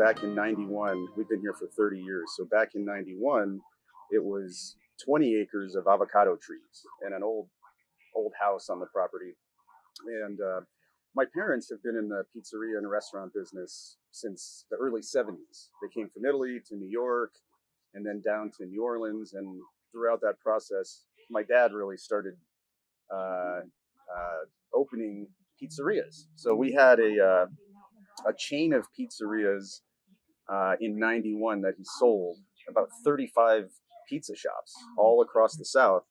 back in 91, we've been here for 30 years. So back in 91, it was 20 acres of avocado trees and an old house on the property. And my parents have been in the pizzeria and restaurant business since the early 70s. They came from Italy to New York and then down to New Orleans. And throughout that process, my dad really started opening pizzerias. So we had a chain of pizzerias in 91 that he sold, about 35 pizza shops all across the South.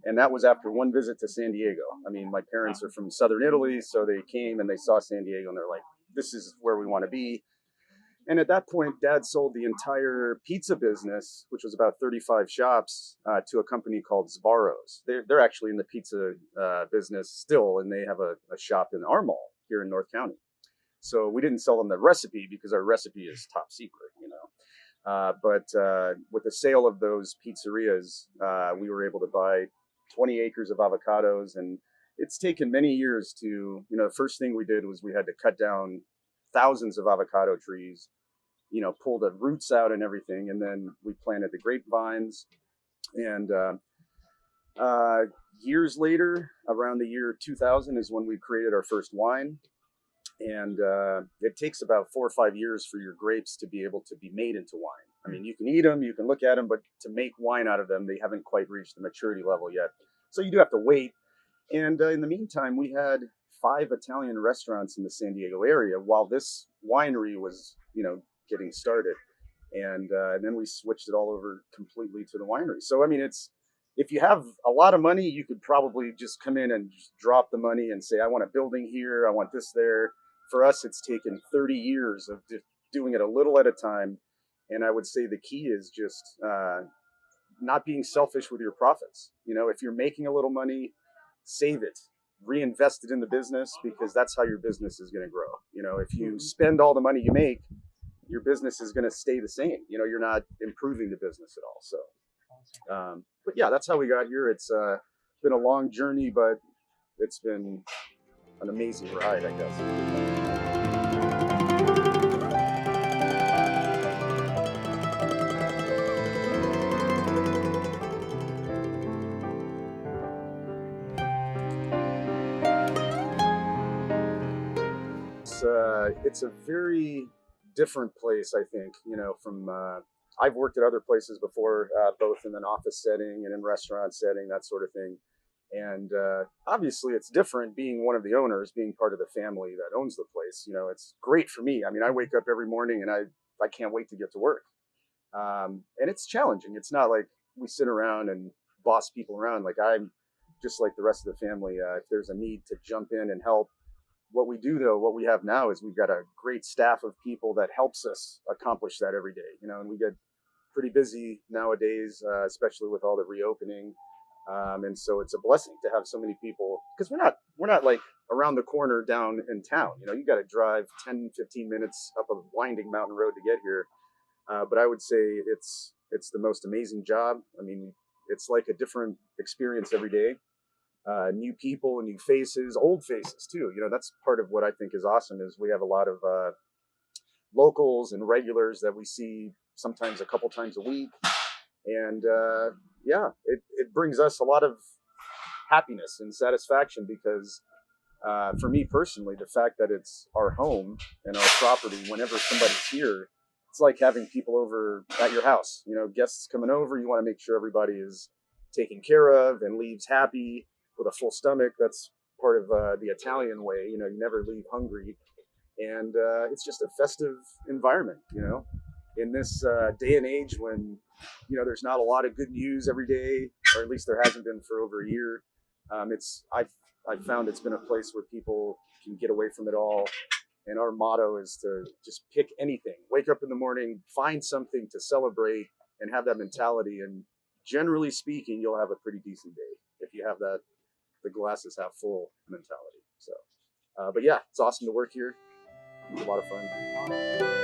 And that was after one visit to San Diego. I mean, my parents are from Southern Italy, so they came and they saw San Diego and they're like, this is where we want to be. And at that point, Dad sold the entire pizza business, which was about 35 shops, to a company called Sbarro's. They're actually in the pizza business still, and they have a shop in our mall here in North County. So we didn't sell them the recipe because our recipe is top secret, you know. But with the sale of those pizzerias, we were able to buy 20 acres of avocados, and it's taken many years to, you know, the first thing we did was we had to cut down thousands of avocado trees, you know, pull the roots out and everything. And then we planted the grapevines. And years later, around the year 2000 is when we created our first wine. And it takes about 4 or 5 years for your grapes to be able to be made into wine. I mean, you can eat them, you can look at them, but to make wine out of them, they haven't quite reached the maturity level yet. So you do have to wait. And in the meantime, we had 5 Italian restaurants in the San Diego area while this winery was, you know, getting started. And then we switched it all over completely to the winery. So, I mean, if you have a lot of money, you could probably just come in and just drop the money and say, I want a building here, I want this there. For us, it's taken 30 years of doing it a little at a time. And I would say the key is just not being selfish with your profits. You know, if you're making a little money, save it, reinvest it in the business, because that's how your business is going to grow. You know, if you spend all the money you make, your business is going to stay the same. You know, you're not improving the business at all. So, but yeah, that's how we got here. It's been a long journey, but it's been an amazing ride, I guess. It's a very different place, I think, you know, from, I've worked at other places before, both in an office setting and in restaurant setting, that sort of thing. And obviously it's different being one of the owners, being part of the family that owns the place. You know, it's great for me. I mean, I wake up every morning and I can't wait to get to work. And it's challenging. It's not like we sit around and boss people around. Like, I'm just like the rest of the family. If there's a need to jump in and help. What we do, though, what we have now is we've got a great staff of people that helps us accomplish that every day. You know, and we get pretty busy nowadays, especially with all the reopening. And so it's a blessing to have so many people, because we're not like around the corner down in town. You know, you got to drive 10, 15 minutes up a winding mountain road to get here. But I would say it's the most amazing job. I mean, it's like a different experience every day. New people, new faces, old faces too. You know, that's part of what I think is awesome is we have a lot of locals and regulars that we see sometimes a couple times a week. And yeah, it brings us a lot of happiness and satisfaction because for me personally, the fact that it's our home and our property, whenever somebody's here, it's like having people over at your house. You know, guests coming over, you want to make sure everybody is taken care of and leaves happy with a full stomach. That's part of the Italian way. You know, you never leave hungry. And it's just a festive environment, you know, in this day and age when, you know, there's not a lot of good news every day, or at least there hasn't been for over a year. I've found it's been a place where people can get away from it all. And our motto is to just pick anything, wake up in the morning, find something to celebrate and have that mentality. And generally speaking, you'll have a pretty decent day if you have that, the glasses half full mentality. So, but yeah, it's awesome to work here. It was a lot of fun.